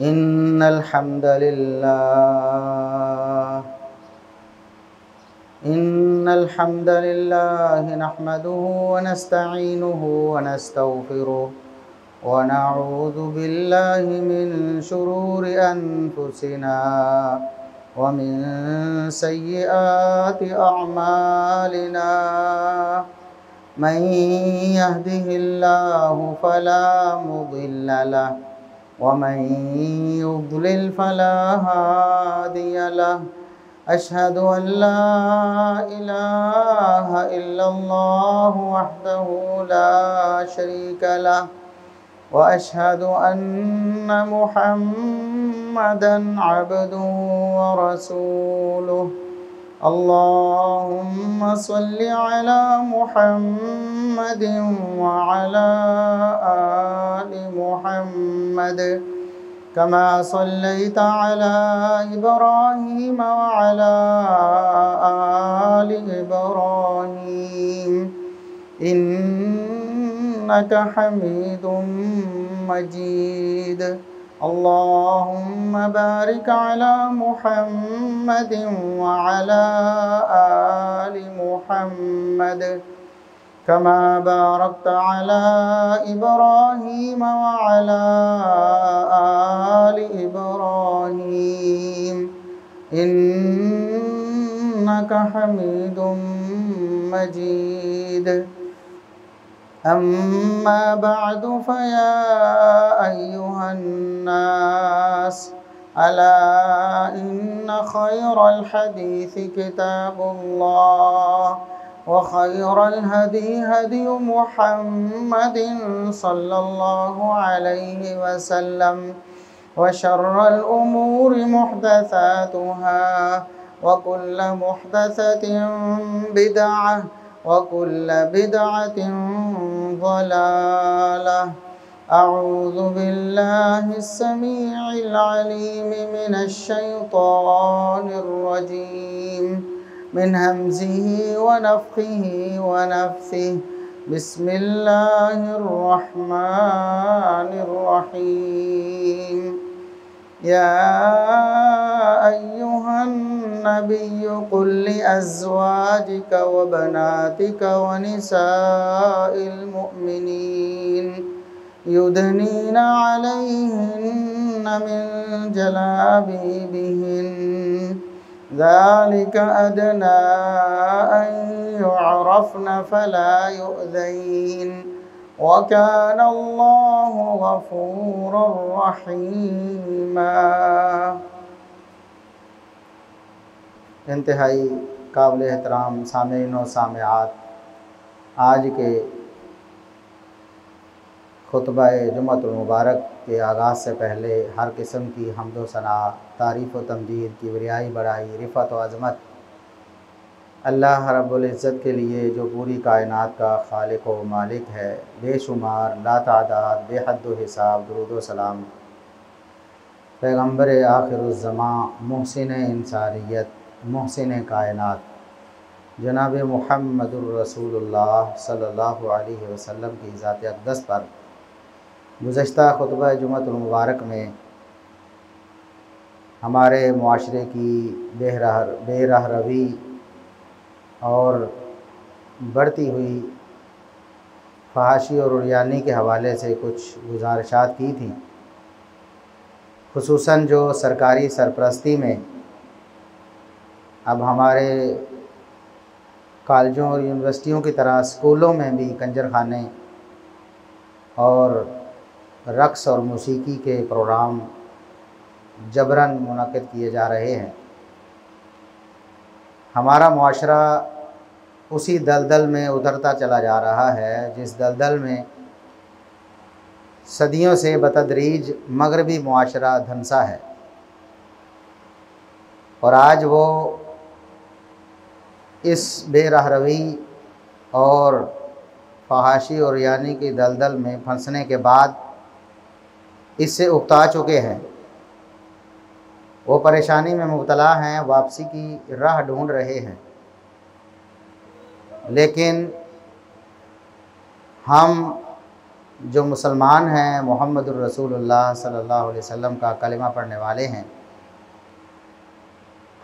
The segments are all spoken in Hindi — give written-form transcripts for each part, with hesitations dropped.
इन्नल हम्दलिल्लाह नहमदुहु व नस्तईनुहु व नस्तगफिरुह व नऊज़ु बिल्लाहि मिन शुरूरि अनफुसिना व मिन सय्यिआति अअमालिना मन यहदिहिल्लाहु फला मुदिल्ल लहु व मन युद्लिल फला हादिय लहु। अशहदु अल्ला इलाहा इल्लल्लाहु वहदहु ला शरीका लहु व अशहदु अन्न मुहम्मदन अब्दुहु व रसूलुहु। अल्लाहुम्मा सल्लि अला मुहम्मदिन व अला आलि मुहम्मद कमा सल्लैता अला इब्राहीम व अला आलि इब्राहीम इन्नका हमीदुम मजीद। अल्लाहुम्मा बारिक अला मुहम्मदिन व अला आलि मुहम्मद कमा बारकता अला इब्राहीम व अला आलि इब्राहीम इन्नका हमीदुम मजीद। अम्मा बअदु फया अय्युहन्नास अला इन्न खैरल हदीस किताबुल्लाह व खैरल हदी हदी मुहम्मदिन सल्लल्लाहु अलैहि वसल्लम व शर्रल उमूरि मुहदसातुहा व कुल्लु मुहदसतिन बिदअह व कुल्लु बिदअतिन ज़लालह। अऊज़ु बिल्लाहिस समीइल अलीम मिनश शैतानिर रजीम मिन हम्ज़िही व नफ़्ख़िही व नफ़्सिही। बिस्मिल्लाहिर रहमानिर रहीम। या अय्युहन नबिय्यु कुल लि अज़वाजिका व बनातिका व निसाइल मुअ्मिनीन युदनीना अलैहिन्ना मिन जलाबिबिहिन ज़ालिका अदना अन युअरफ़्न फला युअज़ैन व कान अल्लाहु गफ़ूरर रहीमा। इंतहाई काबिल एहतराम सामीन व सामिआत, आज के खुतबा जुम्मतुल मुबारक के आगाज़ से पहले हर किस्म की हम्द व सना, तारीफ़ व तमजीद, किबरियाई बड़ाई, रिफ़त व अज़मत अल्लाह रब्बुल इज़्ज़त के लिए जो पूरी कायनात का खालिक व मालिक है। बेशुमार लातादाद बेहद हिसाब दुरूद व सलाम पैगम्बर आखिरुज़्ज़मां मुहसिन इंसानियत मुहसिन कायनात जनाब मुहम्मदुर रसूलुल्लाह सल्लल्लाहु अलैहि वसल्लम की ज़ात अक़दस पर गुज़श्ता खुतबा जुम्मतुल मुबारक में हमारे मुआशरे की बेरहरवी और बढ़ती हुई फहाशी और उरियानी के हवाले से कुछ गुजारिशात की थी। खुसूसन जो सरकारी सरपरस्ती में अब हमारे कॉलेजों और यूनिवर्सिटियों की तरह स्कूलों में भी कंजर खाने और रक़्स और मौसीकी के प्रोग्राम जबरन मुनक़िद किए जा रहे हैं। हमारा मुआशरा उसी दलदल में उतरता चला जा रहा है जिस दलदल में सदियों से बतदरीज मगरबी मुआशरा धंसा है, और आज वो इस बेरहरवी और फहाशी और यानी की दलदल में फंसने के बाद इससे उकता चुके हैं। वो परेशानी में मुब्तला हैं, वापसी की राह ढूंढ रहे हैं। लेकिन हम जो मुसलमान हैं, मुहम्मदुर रसूलुल्लाह सल्लल्लाहु अलैहि वसल्लम का कलिमा पढ़ने वाले हैं,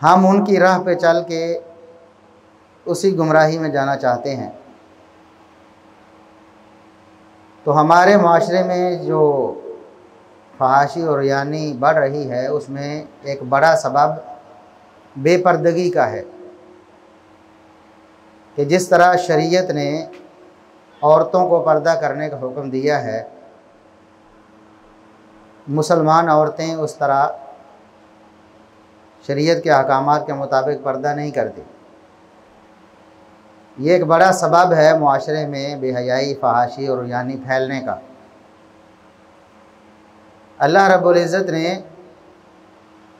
हम उनकी राह पे चल के उसी गुमराही में जाना चाहते हैं, तो हमारे माशरे में जो फहाशी और रियानी बढ़ रही है उसमें एक बड़ा सबब बेपर्दगी का है कि जिस तरह शरीयत ने औरतों को पर्दा करने का हुक्म दिया है, मुसलमान औरतें उस तरह शरीयत के अहकामात के मुताबिक पर्दा नहीं करती। ये एक बड़ा सबब है मुआशरे में बेहयाई, फहाशी और रियानी फैलने का। अल्लाह रब्बुल इज़्ज़त ने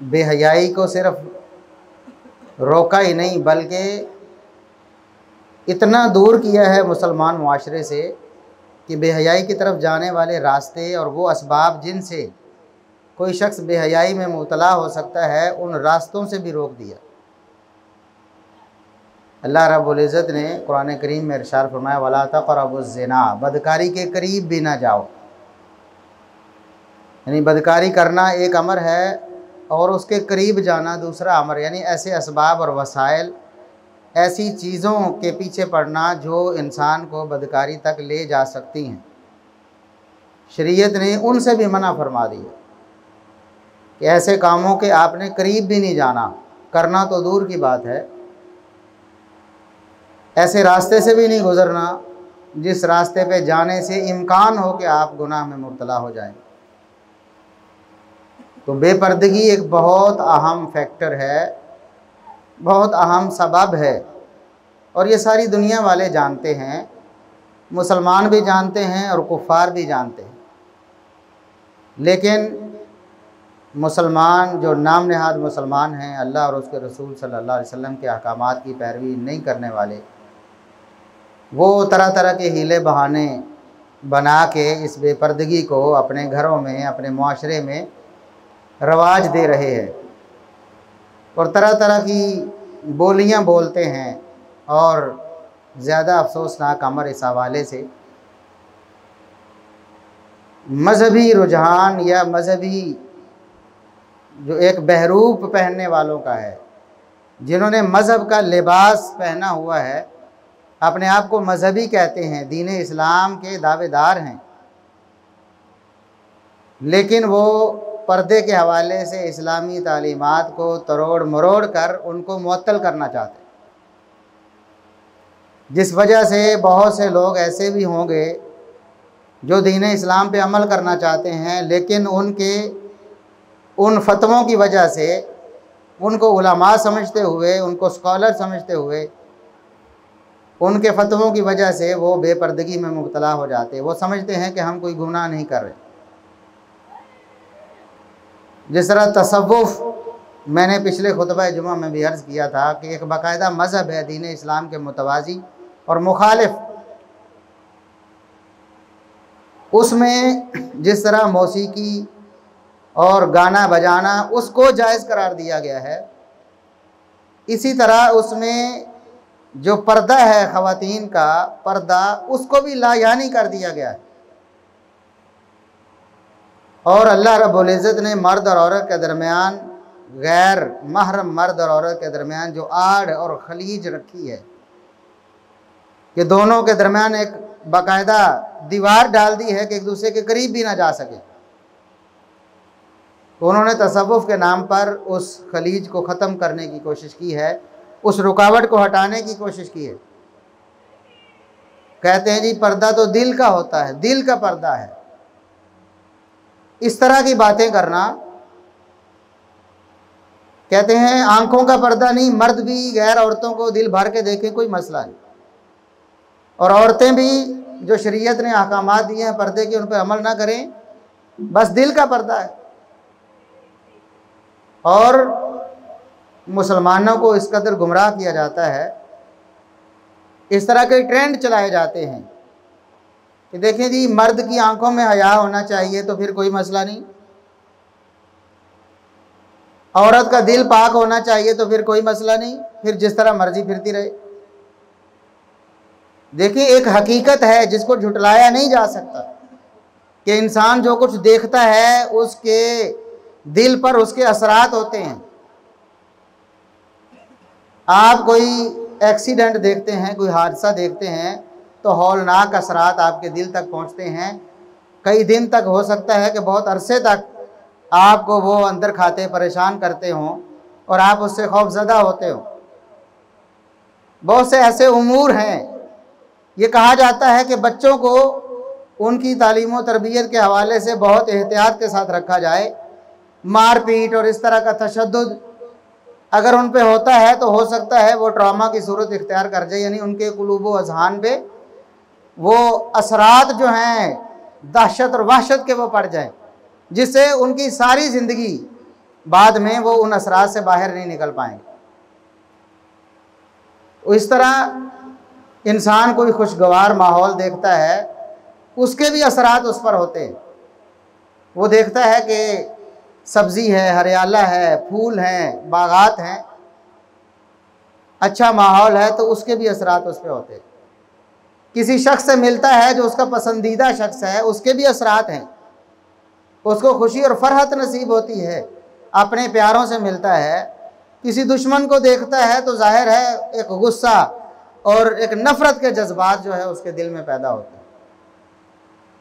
बेहयाई को सिर्फ रोका ही नहीं बल्कि इतना दूर किया है मुसलमान मुआशरे से कि बेहयाई की तरफ जाने वाले रास्ते और वो असबाब जिनसे कोई शख्स बेहयाई में मुब्तला हो सकता है, उन रास्तों से भी रोक दिया। अल्लाह रब्बुल इज़्ज़त ने कुरान करीम में इरशाद फरमाया, वला तक़रबुज़्ज़िना, बदकारी के करीब भी ना जाओ। यानी बदकारी करना एक अमर है और उसके करीब जाना दूसरा अमर। यानी ऐसे असबाब और वसाइल, ऐसी चीज़ों के पीछे पड़ना जो इंसान को बदकारी तक ले जा सकती हैं, शरीयत ने उनसे भी मना फरमा दिया कि ऐसे कामों के आपने करीब भी नहीं जाना, करना तो दूर की बात है। ऐसे रास्ते से भी नहीं गुज़रना जिस रास्ते पे जाने से इम्कान हो कि आप गुनाह में मुब्तला हो जाएं। तो बेपर्दगी एक बहुत अहम फैक्टर है, बहुत अहम सबब है, और ये सारी दुनिया वाले जानते हैं, मुसलमान भी जानते हैं और कुफ़ार भी जानते हैं। लेकिन मुसलमान जो नाम नहाद मुसलमान हैं, अल्लाह और उसके रसूल सल्लल्लाहु अलैहि वसल्लम के अहकामात की पैरवी नहीं करने वाले, वो तरह तरह के हीले बहाने बना के इस बेपर्दगी को अपने घरों में, अपने मुआशरे में रवाज दे रहे हैं और तरह तरह की बोलियां बोलते हैं। और ज़्यादा अफसोसनाक अमर इस हवाले से मजहबी रुझान या मजहबी जो एक बहरूप पहनने वालों का है, जिन्होंने मज़हब का लिबास पहना हुआ है, अपने आप को मजहबी कहते हैं, दीन इस्लाम के दावेदार हैं, लेकिन वो पर्दे के हवाले से इस्लामी तालीमात को तरोड़ मरोड़ कर उनको मुअत्तल करना चाहते हैं। जिस वजह से बहुत से लोग ऐसे भी होंगे जो दीन इस्लाम पे अमल करना चाहते हैं, लेकिन उनके उन फतवों की वजह से, उनको उलमा समझते हुए, उनको स्कॉलर समझते हुए, उनके फतवों की वजह से वो बेपर्दगी में मुब्तला हो जाते हैं। वो समझते हैं कि हम कोई गुनाह नहीं कर रहे। जिस तरह तसव्वुफ़, मैंने पिछले खुतबा जुमा में भी अर्ज़ किया था कि एक बाकायदा मज़हब है दीन इस्लाम के मुतवाज़ी और मुखालिफ। उसमें जिस तरह मौसीकी और गाना बजाना उसको जायज़ करार दिया गया है, इसी तरह उसमें जो पर्दा है ख़वातीन का पर्दा, उसको भी लायानी कर दिया गया है। और अल्लाह रब्बुल इज़्ज़त ने मर्द और औरत के दरमियान, गैर महरम मर्द और औरत के दरमियान जो आड़ और खलीज रखी है कि दोनों के दरमियान एक बाकायदा दीवार डाल दी है कि एक दूसरे के करीब भी ना जा सके। तो उन्होंने तसव्वुफ़ के नाम पर उस खलीज को ख़त्म करने की कोशिश की है, उस रुकावट को हटाने की कोशिश की है। कहते हैं जी पर्दा तो दिल का होता है, दिल का पर्दा है। इस तरह की बातें करना, कहते हैं आंखों का पर्दा नहीं, मर्द भी गैर औरतों को दिल भर के देखें, कोई मसला नहीं, और औरतें भी जो शरीयत ने अहकामात दिए हैं पर्दे के, उन पर अमल ना करें, बस दिल का पर्दा है। और मुसलमानों को इस कदर गुमराह किया जाता है, इस तरह के ट्रेंड चलाए जाते हैं कि देखें जी मर्द की आंखों में हया होना चाहिए तो फिर कोई मसला नहीं, औरत का दिल पाक होना चाहिए तो फिर कोई मसला नहीं, फिर जिस तरह मर्जी फिरती रहे। देखिए एक हकीकत है जिसको झुटलाया नहीं जा सकता। कि इंसान जो कुछ देखता है उसके दिल पर उसके असरात होते हैं। आप कोई एक्सीडेंट देखते हैं, कोई हादसा देखते हैं तो हौलनाक असरात आपके दिल तक पहुंचते हैं। कई दिन तक, हो सकता है कि बहुत अरसे तक आपको वो अंदर खाते परेशान करते हों और आप उससे खौफजदा होते हो। बहुत से ऐसे उमूर हैं। ये कहा जाता है कि बच्चों को उनकी तालीम और तरबियत के हवाले से बहुत एहतियात के साथ रखा जाए। मारपीट और इस तरह का तशद्दुद अगर उन पे होता है तो हो सकता है वो ट्रॉमा की सूरत इख्तियार कर जाए, यानी उनके कुलूब व अज़हान पे वो असरात जो हैं दहशत और वहशत के वो पड़ जाएं, जिससे उनकी सारी ज़िंदगी बाद में वो उन असरात से बाहर नहीं निकल पाएंगे। इस तरह इंसान कोई खुशगवार माहौल देखता है, उसके भी असरात उस पर होते हैं। वो देखता है कि सब्ज़ी है, हरियाला है, फूल हैं, बागात हैं, अच्छा माहौल है, तो उसके भी असरात उस पर होते हैं। किसी शख्स से मिलता है जो उसका पसंदीदा शख्स है, उसके भी असरात हैं। उसको खुशी और फरहत नसीब होती है, अपने प्यारों से मिलता है। किसी दुश्मन को देखता है तो जाहिर है एक गुस्सा और एक नफ़रत के जज्बात जो है उसके दिल में पैदा होते हैं।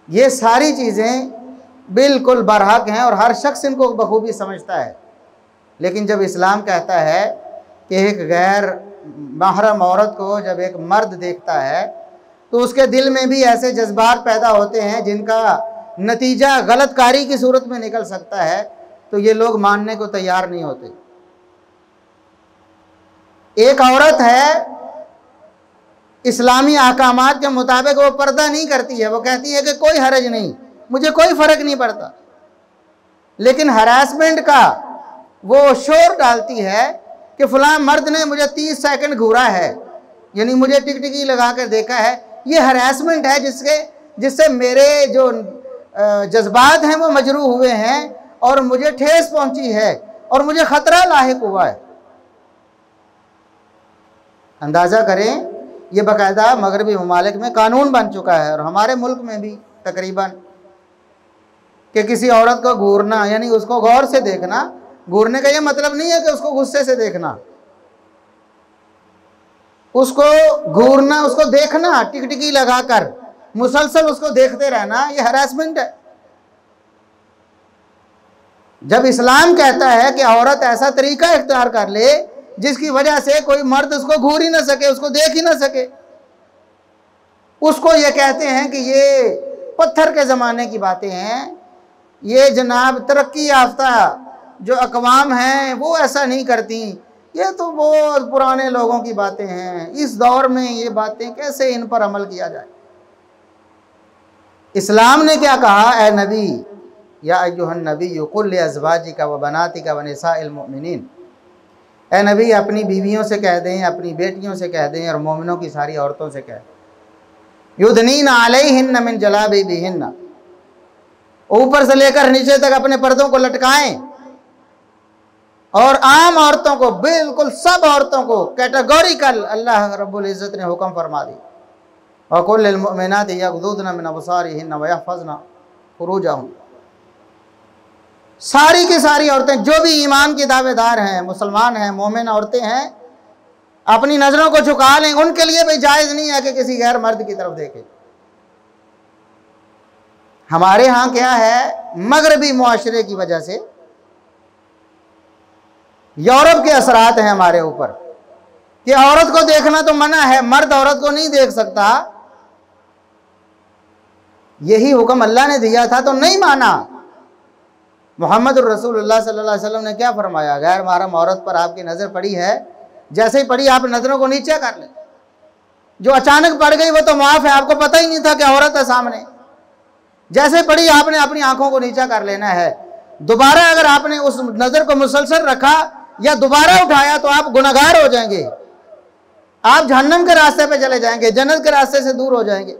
ये सारी चीज़ें बिल्कुल बरहक हैं और हर शख्स इनको बखूबी समझता है। लेकिन जब इस्लाम कहता है कि एक गैर महरम औरत को जब एक मर्द देखता है तो उसके दिल में भी ऐसे जज्बात पैदा होते हैं जिनका नतीजा गलतकारी की सूरत में निकल सकता है, तो ये लोग मानने को तैयार नहीं होते। एक औरत है, इस्लामी अहकामात के मुताबिक वो पर्दा नहीं करती है, वो कहती है कि कोई हरज नहीं, मुझे कोई फ़र्क नहीं पड़ता। लेकिन हरासमेंट का वो शोर डालती है कि फ़लाँ मर्द ने मुझे 30 सेकंड घूरा है, यानी मुझे टिकटिकी लगा कर देखा है। ये हरासमेंट है जिससे मेरे जो जज्बात हैं वो मजरूह हुए हैं और मुझे ठेस पहुंची है और मुझे ख़तरा लाहिक हुआ है। अंदाज़ा करें, ये बाकायदा मगरबी ममालिक में कानून बन चुका है और हमारे मुल्क में भी तकरीबन, कि किसी औरत को घूरना यानी उसको गौर से देखना। घूरने का ये मतलब नहीं है कि उसको गुस्से से देखना, उसको घूरना, उसको देखना, टिकटिकी लगाकर मुसलसल उसको देखते रहना, ये हरासमेंट है। जब इस्लाम कहता है कि औरत ऐसा तरीका इख्तियार कर ले जिसकी वजह से कोई मर्द उसको घूर ही ना सके, उसको देख ही ना सके, उसको ये कहते हैं कि ये पत्थर के ज़माने की बातें हैं। ये जनाब तरक्की याफ्ता जो अक़वाम हैं वो ऐसा नहीं करती, ये तो बहुत पुराने लोगों की बातें हैं। इस दौर में ये बातें कैसे इन पर अमल किया जाए? इस्लाम ने क्या कहा? ए नबी, या अय्युहन नबी कुल लिअज़वाजिका व बनातिका व निसाइल मुमिनीन, ए नबी अपनी बीवियों से कह दें, अपनी बेटियों से कह दें और मोमिनों की सारी औरतों से कह दें, युदनीना अलैहिन्ना मिन जलाबिबिहिन्ना, ऊपर से लेकर नीचे तक अपने पर्दों को लटकाएं। और आम औरतों को, बिल्कुल सब औरतों को कैटेगोरिकल अल्लाह रब्बुल इज़्ज़त ने हुक्म फरमा दी, व कुल लिल मुमिनाति यग़ुद्दुना मिन अबसारिहिन्ना व यहफ़ज़ना फ़ुरूजहुन्ना। सारी की सारी औरतें जो भी ईमान की दावेदार हैं, मुसलमान हैं, मोमिन औरतें हैं, अपनी नज़रों को झुका लें। उनके लिए भी जायज़ नहीं है कि किसी गैर मर्द की तरफ देखें। हमारे यहाँ क्या है, मगरबी मुआशरे की वजह से, यूरोप के असरात हैं हमारे ऊपर कि औरत को देखना तो मना है, मर्द औरत को नहीं देख सकता। यही हुक्म अल्लाह ने दिया था तो नहीं माना। मोहम्मद रसूलुल्लाह सल्लल्लाहु अलैहि वसल्लम ने क्या फरमाया? गैर महरम औरत पर आपकी नज़र पड़ी है, जैसे ही पड़ी आप नज़रों को नीचे कर लें। जो अचानक पड़ गई वो तो माफ़ है, आपको पता ही नहीं था कि औरत है सामने। जैसे पड़ी आपने अपनी आंखों को नीचा कर लेना है। दोबारा अगर आपने उस नज़र को मुसलसल रखा या दोबारा उठाया तो आप गुनहगार हो जाएंगे, आप जहन्नम के रास्ते पे चले जाएंगे, जन्नत के रास्ते से दूर हो जाएंगे।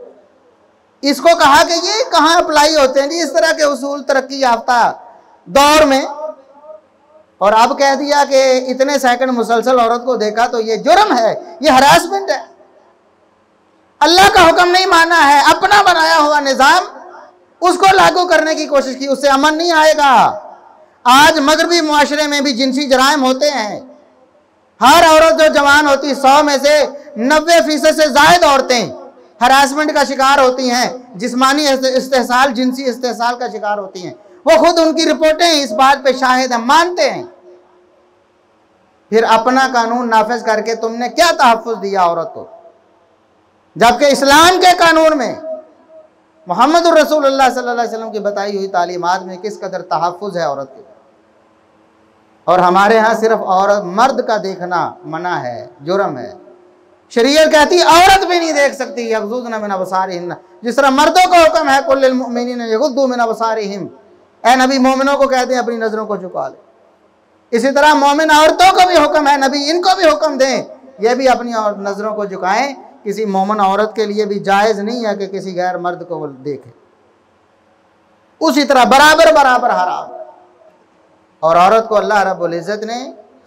इसको कहा कि ये कहाँ अप्लाई होते हैं जी इस तरह के उसूल तरक्की याफ्ता दौर में। और अब कह दिया कि इतने सेकंड मुसलसल औरत को देखा तो ये जुर्म है, ये हरासमेंट है। अल्लाह का हुक्म नहीं माना है, अपना बनाया हुआ निज़ाम उसको लागू करने की कोशिश की, उससे अमन नहीं आएगा। आज मगरबी मुआशरे में भी जिनसी जराइम होते हैं। हर औरत जो जवान होती है 100 में से 90% से ज्यादा औरतें हरासमेंट का शिकार होती हैं, जिस्मानी इस्तेहसाल, जिनसी इस्तेहसाल का शिकार होती हैं। वो खुद उनकी रिपोर्टें इस बात पे शाहिद हैं, मानते हैं। फिर अपना कानून नाफिज करके तुमने क्या तहफ़्फ़ुज़ दिया औरत को, जबकि इस्लाम के कानून में मोहम्मद रसूलुल्लाह सल्लल्लाहु अलैहि वसल्लम की बताई हुई तालीमात में किस कदर तहफ़्फ़ुज़ है औरत के। और हमारे यहाँ सिर्फ औरत मर्द का देखना मना है, जुर्म है। शरीयत कहती औरत भी नहीं देख सकती, यग़ज़ुज़्न मिन अबसारिहिन्न, जिस तरह मर्दों को हुक्म है कुल्लिल मुमिनीना यग़ुद्दू मिन अबसारिहिम, ऐ नबी मोमिनों को कहते हैं अपनी नज़रों को झुका ले। इसी तरह मोमिन औरतों को भी हुक्म है, नबी इनको भी हुक्म दें, ये भी अपनी नज़रों को झुकाएं। किसी मोमिन औरत के लिए भी जायज़ नहीं है कि किसी गैर मर्द को वो देखे। उसी तरह बराबर बराबर हराम। और औरत को अल्लाह रब्बुल इज़्ज़त ने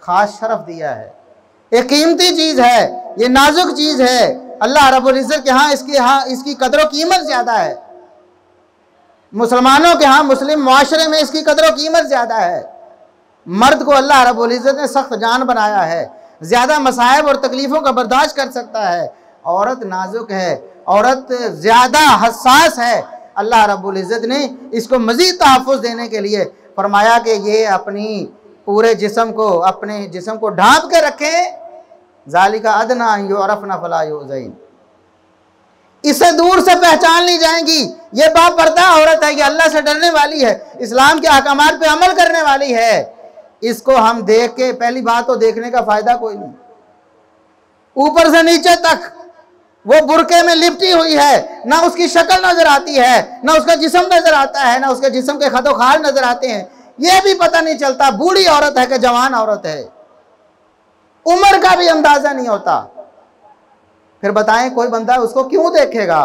ख़ास शरफ दिया है। एक कीमती चीज़ है, ये नाजुक चीज़ है। अल्लाह रब्बुल इज़्ज़त के यहाँ इसकी कदर व कीमत ज़्यादा है। मुसलमानों के यहाँ, मुस्लिम मुआशरे में इसकी कदर व कीमत ज़्यादा है। मर्द को अल्लाह रब्बुल इज़्ज़त ने सख्त जान बनाया है, ज़्यादा मसाइब और तकलीफ़ों का बर्दाश्त कर सकता है। औरत नाजुक है, औरत ज़्यादा हसास है। अल्लाह रब्बुल इज़्ज़त ने इसको मज़ीद तहफ़्फ़ुज़ देने के लिए फरमाया कि ये अपनी पूरे जिस्म को, अपने जिस्म को ढांप के रखें। ज़ालिका अदना अन युअरफ़ना फ़ला युज़ैन, इसे दूर से पहचान ली जाएंगी। ये बापर्दा औरत है, ये अल्लाह से डरने वाली है, इस्लाम के अहकामात पे अमल करने वाली है। इसको हम देख के, पहली बात तो देखने का फायदा कोई नहीं, ऊपर से नीचे तक वो बुरके में लिपटी हुई है, ना उसकी शक्ल नजर आती है, ना उसका जिस्म नजर आता है, ना उसके जिस्म के खदोखाल नजर आते हैं। ये भी पता नहीं चलता बूढ़ी औरत है कि जवान औरत है, उम्र का भी अंदाजा नहीं होता। फिर बताएं कोई बंदा उसको क्यों देखेगा?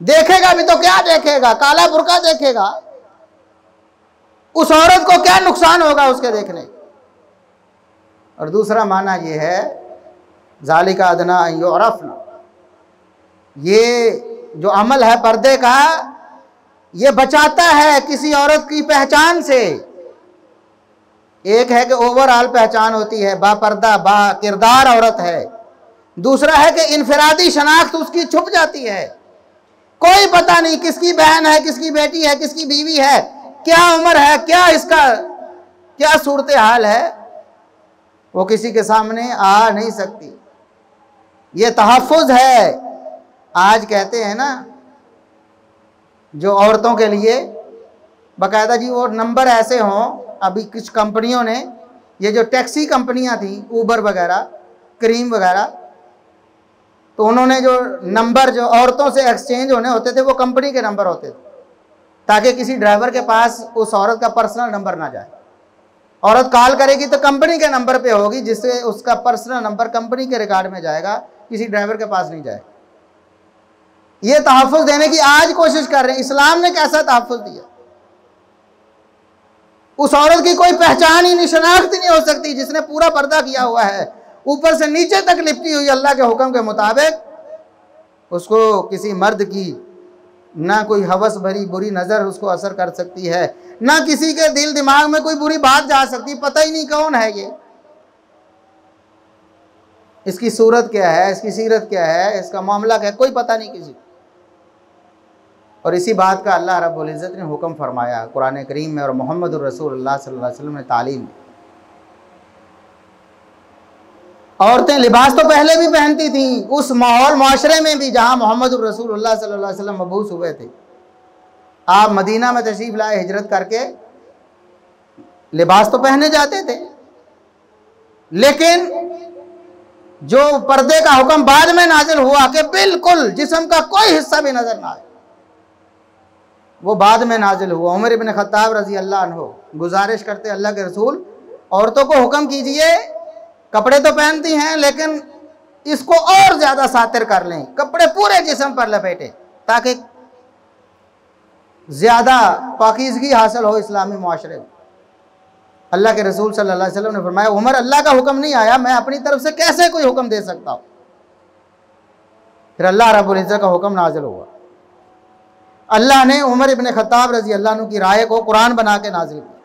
देखेगा भी तो क्या देखेगा? काला बुरका देखेगा। उस औरत को क्या नुकसान होगा उसके देखने? और दूसरा माना यह है ज़ालिका अदना अन युअरफ़ना, ये जो अमल है पर्दे का, ये बचाता है किसी औरत की पहचान से। एक है कि ओवरऑल पहचान होती है, बापर्दा बा किरदार औरत है। दूसरा है कि इनफरादी शनाख्त उसकी छुप जाती है, कोई पता नहीं किसकी बहन है, किसकी बेटी है, किसकी बीवी है, क्या उम्र है, क्या इसका क्या सूरत हाल है, वो किसी के सामने आ नहीं सकती। ये तहफ़्फ़ुज़ है। आज कहते हैं ना, जो औरतों के लिए बाकायदा जी वो नंबर ऐसे हों। अभी कुछ कंपनियों ने, ये जो टैक्सी कंपनियां थी, ऊबर वगैरह, क्रीम वगैरह, तो उन्होंने जो नंबर जो औरतों से एक्सचेंज होने होते थे वो कंपनी के नंबर होते थे, ताकि किसी ड्राइवर के पास उस औरत का पर्सनल नंबर ना जाए। औरत कॉल करेगी तो कंपनी के नंबर पे होगी, जिससे उसका पर्सनल नंबर कंपनी के रिकॉर्ड में जाएगा, किसी ड्राइवर के पास नहीं जाएगा। ये तहफ़्फ़ुज़ देने की आज कोशिश कर रहे हैं। इस्लाम ने कैसा तहफ़्फ़ुज़ दिया? उस औरत की कोई पहचान ही नहीं, शनाख्त ही नहीं हो सकती जिसने पूरा पर्दा किया हुआ है, ऊपर से नीचे तक लिपटी हुई अल्लाह के हुक्म के मुताबिक। उसको किसी मर्द की ना कोई हवस भरी बुरी नज़र उसको असर कर सकती है, ना किसी के दिल दिमाग में कोई बुरी बात जा सकती, पता ही नहीं कौन है ये, इसकी सूरत क्या है, इसकी सीरत क्या है, इसका मामला क्या है, कोई पता नहीं किसी। और इसी बात का अल्लाह रब्बुल इज़्ज़त ने हुक्म फरमाया कुरान करीम में, और मोहम्मद रसूलुल्लाह सल्लल्लाहु अलैहि वसल्लम ने तालीम दी। औरतें लिबास तो पहले भी पहनती थीं, उस माहौल माशरे में भी जहाँ मोहम्मद रसूलुल्लाह सल्लल्लाहु अलैहि वसल्लम मबूस हुए थे। आप मदीना में तशरीफ़ लाए हिजरत करके, लिबास तो पहने जाते थे, लेकिन जो पर्दे का हुक्म बाद में नाजिल हुआ कि बिल्कुल जिस्म का कोई हिस्सा भी नजर ना आए, वो बाद में नाजिल हुआ। उमर इब्न खत्ताब रजी अल्लाह अन्हु गुजारिश करते अल्लाह के रसूल, औरतों को हुक्म कीजिए, कपड़े तो पहनती हैं लेकिन इसको और ज्यादा सातिर कर लें, कपड़े पूरे जिस्म पर लपेटे, ताकि ज्यादा पाकीज़गी हासिल हो इस्लामी मुआशरे में। अल्लाह के रसूल सल्लल्लाहु अलैहि वसल्लम ने फरमाया, उमर अल्लाह का हुक्म नहीं आया, मैं अपनी तरफ से कैसे कोई हुक्म दे सकता हूँ? फिर अल्लाह रब्बुल इज़्ज़त का हुक्म नाजिल हुआ, अल्लाह ने उमर इब्न खत्ताब रजी अल्लाह अन्हु की राय को कुरान बना के नाजिल किया।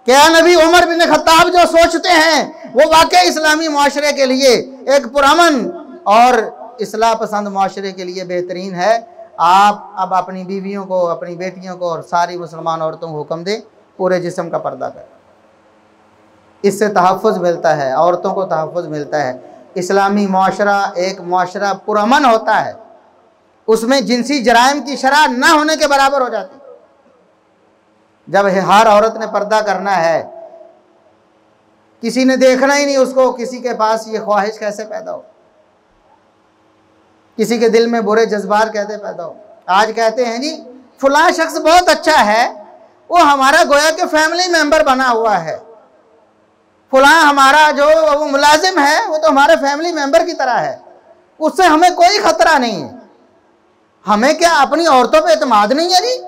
क्या नबी उमर बिन खत्ताब जो सोचते हैं वो वाकई इस्लामी मुआशरे के लिए एक पुरअमन और इस्लाह पसंद मुआशरे के लिए बेहतरीन है। आप अब अपनी बीवियों को, अपनी बेटियों को और सारी मुसलमान औरतों को हुक्म दें पूरे जिस्म का पर्दा करें। इससे तहफ़्फ़ुज़ मिलता है, औरतों को तहफ़्फ़ुज़ मिलता है। इस्लामी मुआशरा एक मुआशरा पुरअमन होता है, उसमें जिनसी जराइम की शरह ना होने के बराबर हो जाती। जब हर औरत ने पर्दा करना है, किसी ने देखना ही नहीं उसको, किसी के पास ये ख्वाहिश कैसे पैदा हो, किसी के दिल में बुरे जज्बात कैसे पैदा हो। आज कहते हैं जी फलां शख्स बहुत अच्छा है, वो हमारा गोया के फैमिली मेंबर बना हुआ है, फलां हमारा जो वो मुलाजिम है वो तो हमारे फैमिली मेंबर की तरह है, उससे हमें कोई खतरा नहीं है। हमें क्या अपनी औरतों पे एतमाद नहीं है जी?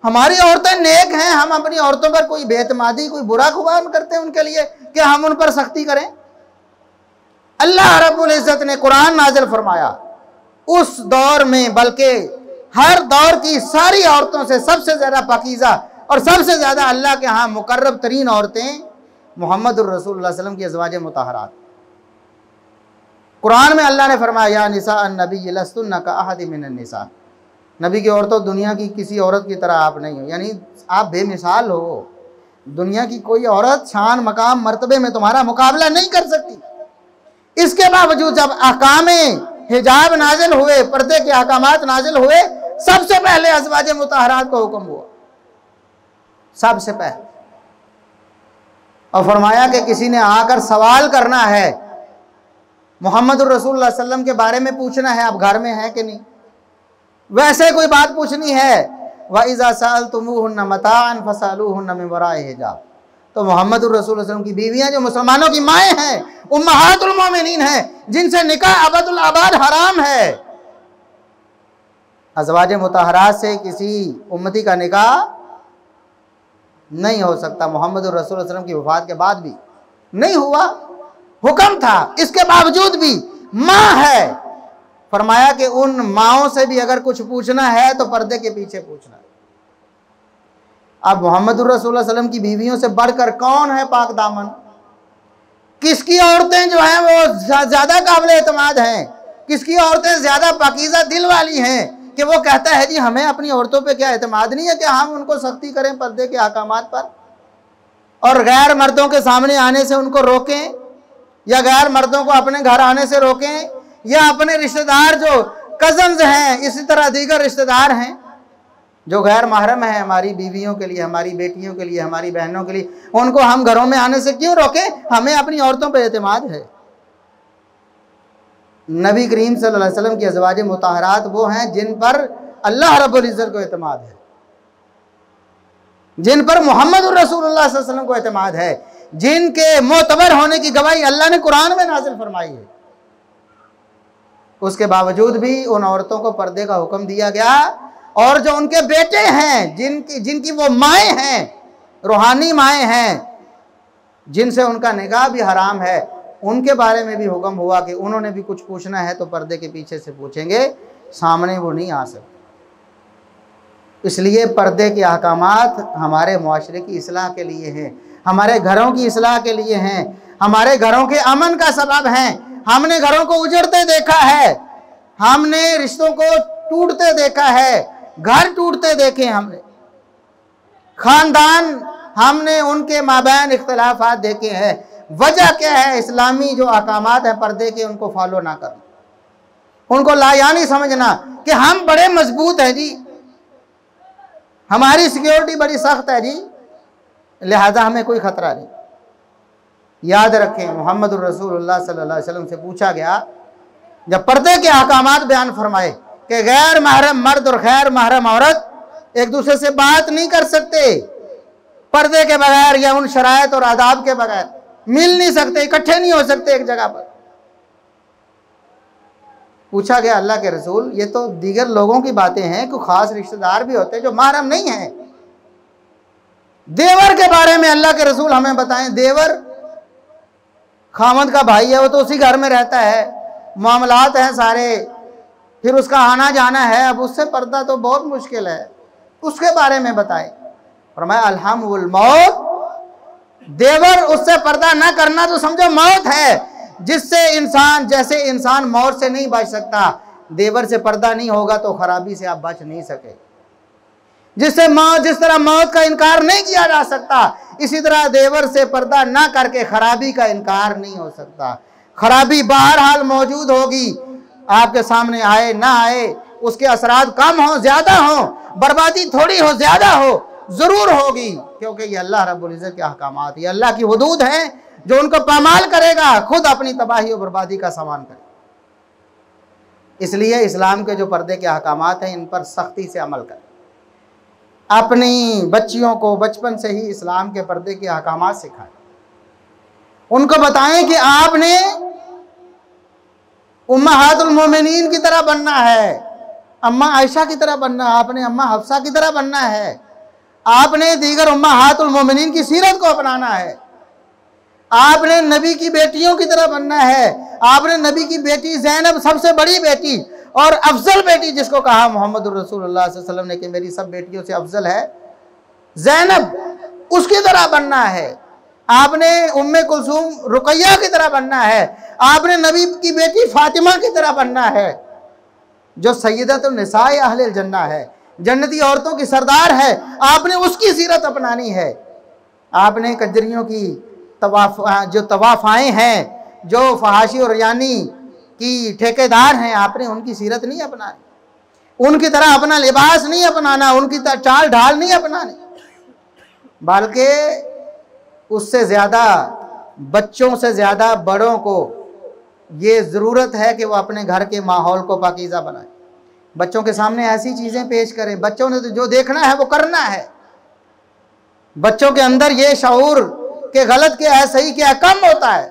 हमारी औरतें नेक हैं, हम अपनी औरतों पर कोई बेतमादी, कोई बुरा खुबान करते हैं उनके लिए, क्या हम उन पर सख्ती करें? अल्लाह रब्बुल इज्जत ने कुरान नाज़िल फरमाया उस दौर में, बल्कि हर दौर की सारी औरतों से सबसे ज़्यादा पाकीज़ा और सबसे ज़्यादा अल्लाह के यहाँ मुकर्रब तरीन औरतें मुहम्मदुर रसूलुल्लाह सल्लल्लाहु अलैहि वसल्लम की अज़वाज मुतहरात। कुरान में अल्लाह ने फरमाया या निसा अन्नबी लस्तुन्ना का अहद मिनन निसा, नबी की औरतों दुनिया की किसी औरत की तरह आप नहीं हो, यानी आप बेमिसाल हो। दुनिया की कोई औरत शान मकाम मर्तबे में तुम्हारा मुकाबला नहीं कर सकती। इसके बावजूद जब अहकामे हिजाब नाजिल हुए, पर्दे के अहकामात नाजिल हुए, सबसे पहले अज़वाज मुतहरात को हुक्म हुआ, सबसे पहले। और फरमाया कि किसी ने आकर सवाल करना है, मोहम्मद रसूलुल्लाह सल्लल्लाहु अलैहि वसल्लम के बारे में पूछना है, आप घर में हैं कि नहीं, वैसे कोई बात पूछनी है, व इज़ा सअलतुमूहुन्ना मताअन फसअलूहुन्ना मिन वराइ हिजाब, तो मोहम्मद रसूलुल्लाह सल्लल्लाहु अलैहि वसल्लम की बीवियां जो मुसलमानों की माएँ हैं, उम्महातुल मोमिनीन हैं, जिनसे निकाह अबदुल आबाद हराम है, अज़वाज मुतहरात से किसी उम्मती का निकाह नहीं हो सकता। मोहम्मद रसूलुल्लाह सल्लल्लाहु अलैहि वसल्लम की वफ़ात के बाद भी नहीं हुआ, हुक्म था, इसके बावजूद भी माँ है। फरमाया कि उन माओं से भी अगर कुछ पूछना है तो पर्दे के पीछे पूछना है। अब मोहम्मद रसूलुल्लाह सल्लल्लाहु अलैहि वसल्लम की बीवियों से बढ़कर कौन है पाक दामन? किसकी औरतें जो हैं वो ज्यादा काबिल एतमाद हैं? किसकी औरतें ज्यादा पाकीज़ा दिल वाली हैं कि वो कहता है जी हमें अपनी औरतों पे क्या एतमाद नहीं है कि हम उनको सख्ती करें पर्दे के अहकामात पर, और गैर मर्दों के सामने आने से उनको रोकें, या गैर मर्दों को अपने घर आने से रोकें, या अपने रिश्तेदार जो कज़न्स हैं, इसी तरह दीगर रिश्तेदार हैं जो गैर महरम है हमारी बीवियों के लिए, हमारी बेटियों के लिए, हमारी बहनों के लिए, उनको हम घरों में आने से क्यों रोकें? हमें अपनी औरतों पर एतमाद है। नबी करीम सल्लल्लाहु अलैहि वसल्लम की अज़वाज मुतहरात वो हैं जिन पर अल्लाह रब्बुल इज़्ज़त को एतमाद है, जिन पर मोहम्मद रसूलुल्लाह सल्लल्लाहु अलैहि वसल्लम को एतमाद है, जिनके मोतबर होने की गवाही अल्लाह ने कुरान में नाज़िल फरमाई है। उसके बावजूद भी उन औरतों को पर्दे का हुक्म दिया गया, और जो उनके बेटे हैं, जिनकी वो माएँ हैं, रूहानी माएँ हैं, जिनसे उनका निकाह भी हराम है, उनके बारे में भी हुक्म हुआ कि उन्होंने भी कुछ पूछना है तो पर्दे के पीछे से पूछेंगे, सामने वो नहीं आ सकते। इसलिए पर्दे के अहकामात हमारे मुआशरे की इस्लाह के लिए हैं, हमारे घरों की इस्लाह के लिए हैं, हमारे घरों के अमन का सबब हैं। हमने घरों को उजड़ते देखा है, हमने रिश्तों को टूटते देखा है, घर टूटते देखे हमने, खानदान हमने उनके माबैन इख्तिलाफात देखे हैं। वजह क्या है? इस्लामी जो अहकामात हैं पर्दे के, उनको फॉलो ना करना, उनको लायानी समझना कि हम बड़े मजबूत हैं जी, हमारी सिक्योरिटी बड़ी सख्त है जी, लिहाजा हमें कोई खतरा नहीं। याद रखें, मोहम्मद रसूलुल्लाह सल्लल्लाहु अलैहि वसल्लम से पूछा गया, जब पर्दे के अहकामात बयान फरमाए कि गैर महरम मर्द और गैर महरम औरत एक दूसरे से बात नहीं कर सकते, पर्दे के बगैर या उन शरायत और आदाब के बगैर मिल नहीं सकते, इकट्ठे नहीं हो सकते एक जगह पर। पूछा गया अल्लाह के रसूल, ये तो दीगर लोगों की बातें हैं, कोई खास रिश्तेदार भी होते हैं जो महरम नहीं हैं, देवर के बारे में अल्लाह के रसूल हमें बताएं। देवर खामद का भाई है, वो तो उसी घर में रहता है, मामलात हैं सारे फिर उसका आना जाना है, अब उससे पर्दा तो बहुत मुश्किल है, उसके बारे में बताए। फरमाया अलहमुल मौत, देवर उससे पर्दा ना करना तो समझो मौत है, जिससे इंसान, जैसे इंसान मौत से नहीं बच सकता, देवर से पर्दा नहीं होगा तो खराबी से आप बच नहीं सके। जिस तरह मौत का इनकार नहीं किया जा सकता, इसी तरह देवर से पर्दा ना करके खराबी का इनकार नहीं हो सकता। खराबी बहरहाल मौजूद होगी, आपके सामने आए ना आए, उसके असरात कम हो ज्यादा हो, बर्बादी थोड़ी हो ज्यादा हो, जरूर होगी, क्योंकि ये अल्लाह रब्बुल इज्जत के अहकामात, ये अल्लाह की हुदूद है, जो उनको पामाल करेगा खुद अपनी तबाही और बर्बादी का सामान करे। इसलिए इस्लाम के जो पर्दे के अहकामात हैं, इन पर सख्ती से अमल करें। अपनी बच्चियों को बचपन से ही इस्लाम के पर्दे के अहकामात सिखाएं, उनको बताएं कि आपने उम्महातुल मोमिनीन की तरह बनना है, अम्मा आयशा की तरह बनना है, आपने अम्मा हफ्सा की तरह बनना है, आपने दीगर उम्महातुल मोमिनीन की सीरत को अपनाना है, आपने नबी की बेटियों की तरह बनना है, आपने नबी की बेटी ज़ैनब, सबसे बड़ी बेटी और अफजल बेटी जिसको कहा मोहम्मद रसूलुल्लाह सल्लल्लाहु अलैहि वसल्लम ने कि मेरी सब बेटियों से अफजल है ज़ैनब, उसकी तरह बनना है। आपने उम्मे कुलसूम रुकैया की तरह बनना है, आपने नबी की बेटी फातिमा की तरह बनना है, जो सय्यदतुन निसाए अहले जन्नह है, जन्नती औरतों की सरदार है, आपने उसकी सीरत अपनानी है। आपने कजरियों की जो तवाफ़ाएँ हैं, जो फहाशी और रियानी की ठेकेदार हैं, आपने उनकी सीरत नहीं अपनानी, उनकी तरह अपना लिबास नहीं अपनाना, उनकी तरह चाल ढाल नहीं अपनानी, बल्कि उससे ज़्यादा, बच्चों से ज़्यादा बड़ों को ये ज़रूरत है कि वो अपने घर के माहौल को पाकीज़ा बनाएं, बच्चों के सामने ऐसी चीज़ें पेश करें। बच्चों ने तो जो देखना है वो करना है, बच्चों के अंदर ये शऊर के गलत क्या है, सही क्या है, कम होता है।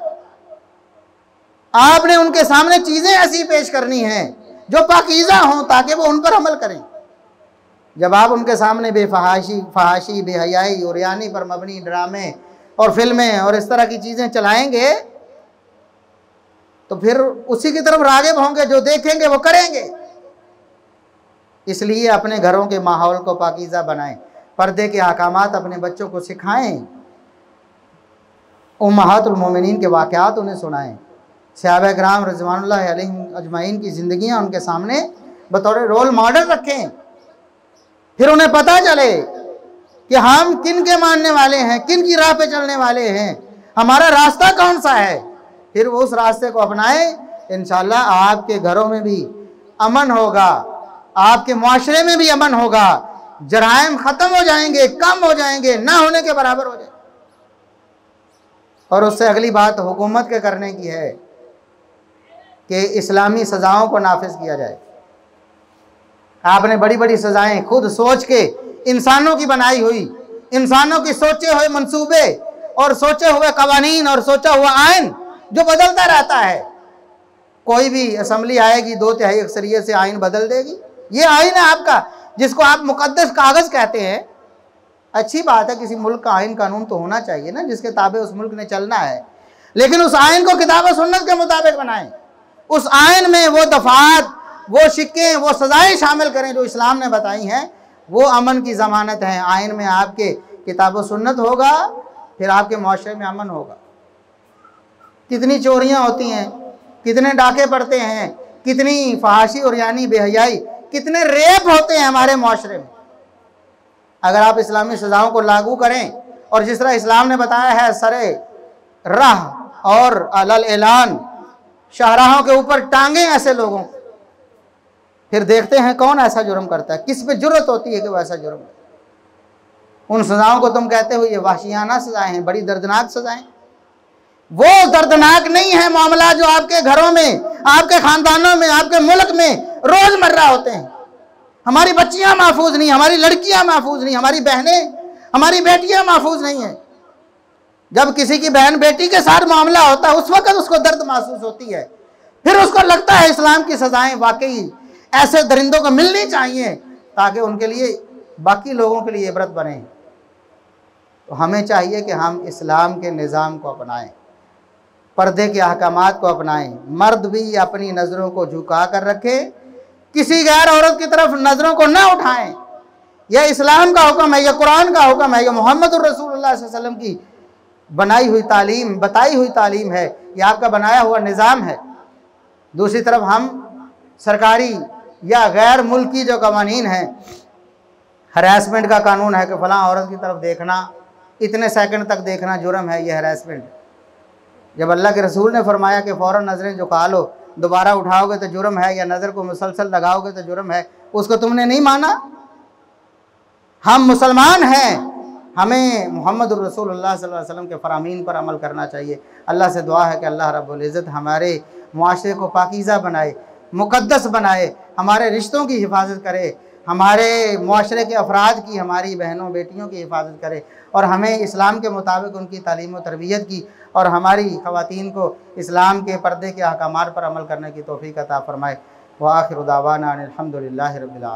आपने उनके सामने चीज़ें ऐसी पेश करनी हैं जो पाकीज़ा हों, ताकि वो उन पर अमल करें। जब आप उनके सामने फहाशी, बेहयाई और यानी पर मबनी ड्रामे और फिल्में और इस तरह की चीज़ें चलाएंगे तो फिर उसी की तरफ राग़िब होंगे, जो देखेंगे वो करेंगे। इसलिए अपने घरों के माहौल को पाकीज़ा बनाएं, पर्दे के अहकामात अपने बच्चों को सिखाएं, उम्महातुल मोमिनीन के वाक़यात उन्हें सुनाएं, सहाबा किराम रिज़वानुल्लाह अलैहिम अजमाइन की ज़िंदगियाँ उनके सामने बतौर रोल मॉडल रखें, फिर उन्हें पता चले कि हम किन के मानने वाले हैं, किन की राह पे चलने वाले हैं, हमारा रास्ता कौन सा है, फिर वो उस रास्ते को अपनाएं। इंशाअल्लाह आपके घरों में भी अमन होगा, आपके मुआशरे में भी अमन होगा, जराइम ख़त्म हो जाएंगे, कम हो जाएंगे, ना होने के बराबर हो जाएंगे। और उससे अगली बात हुकूमत के करने की है कि इस्लामी सज़ाओं को नाफिज किया जाए। आपने बड़ी बड़ी सज़ाएं खुद सोच के, इंसानों की बनाई हुई, इंसानों की सोचे हुए मंसूबे और सोचे हुए कवानीन और सोचा हुआ आइन जो बदलता रहता है। कोई भी असम्बली आएगी 2/3 अक्सरियत से आइन बदल देगी, ये आइन है आपका, जिसको आप मुकद्दस कागज़ कहते हैं। अच्छी बात है, किसी मुल्क का आइन कानून तो होना चाहिए ना, जिसके ताबे उस मुल्क ने चलना है, लेकिन उस आइन को किताब और सुन्नत के मुताबिक बनाएं। उस आइन में वो दफ़ात, वो शिक्के, वो सज़ाएँ शामिल करें जो इस्लाम ने बताई हैं, वो अमन की ज़मानत है। आइन में आपके किताब और सुन्नत होगा, फिर आपके मुआशरे में अमन होगा। कितनी चोरियाँ होती हैं, कितने डाके पड़ते हैं, कितनी फहाशी और यानी बेहयाई, कितने रेप होते हैं हमारे मुआशरे में। अगर आप इस्लामी सज़ाओं को लागू करें और जिस तरह इस्लाम ने बताया है, सरे राह और अलल ऐलान शाहराहों के ऊपर टांगे ऐसे लोगों, फिर देखते हैं कौन ऐसा जुर्म करता है, किस पे जुर्रत होती है कि वो ऐसा जुर्म करे। उन सज़ाओं को तुम कहते हो ये वाशियाना सज़ाएं हैं, बड़ी दर्दनाक सज़ाएं। वो दर्दनाक नहीं है मामला जो आपके घरों में, आपके ख़ानदानों में, आपके मुल्क में रोज़मर्रा होते हैं। हमारी बच्चियां महफूज नहीं, हमारी लड़कियां महफूज नहीं, हमारी बहनें, हमारी बेटियां महफूज नहीं हैं। जब किसी की बहन बेटी के साथ मामला होता है उस वक्त उसको दर्द महसूस होती है, फिर उसको लगता है इस्लाम की सज़ाएं वाकई ऐसे दरिंदों को मिलनी चाहिए ताकि उनके लिए, बाकी लोगों के लिए इबरत बने। तो हमें चाहिए कि हम इस्लाम के निज़ाम को अपनाएं, पर्दे के अहकामात को अपनाएं। मर्द भी अपनी नज़रों को झुका कर रखें, किसी गैर औरत की तरफ नज़रों को ना उठाएं। यह इस्लाम का हुक्म है, यह कुरान का हुक्म है, यह मोहम्मद रसूलुल्लाह सल्लल्लाहु अलैहि वसल्लम की बनाई हुई तालीम, बताई हुई तालीम है, यह आपका बनाया हुआ निज़ाम है। दूसरी तरफ हम सरकारी या गैर मुल्की जो कवानीन हैं, हरासमेंट का कानून है कि फ़लाँ औरत की तरफ देखना, इतने सेकंड तक देखना जुर्म है, यह हरासमेंट। जब अल्लाह के रसूल ने फरमाया कि फ़ौरन नज़रें झुका लो, दोबारा उठाओगे तो जुर्म है, या नज़र को मुसलसल लगाओगे तो जुर्म है, उसको तुमने नहीं माना। हम मुसलमान हैं, हमें मोहम्मद रसूलुल्लाह सल्लल्लाहु अलैहि वसल्लम के फ़रामीन पर अमल करना चाहिए। अल्लाह से दुआ है कि अल्लाह रब्बुल इज़्ज़त हमारे मुआशरे को पाकीज़ा बनाए, मुक़द्दस बनाए, हमारे रिश्तों की हिफाजत करे, हमारे मुआशरे के अफराद की, हमारी बहनों बेटियों की हिफाजत करे, और हमें इस्लाम के मुताबिक उनकी तालीम व तरबियत की और हमारी ख़वातीन को इस्लाम के पर्दे के अहकामात पर अमल करने की तौफ़ीक़ अता फ़रमाए। व आखिरु दावाना अनिल हम्दुलिल्लाहि रब्बिल आलमीन।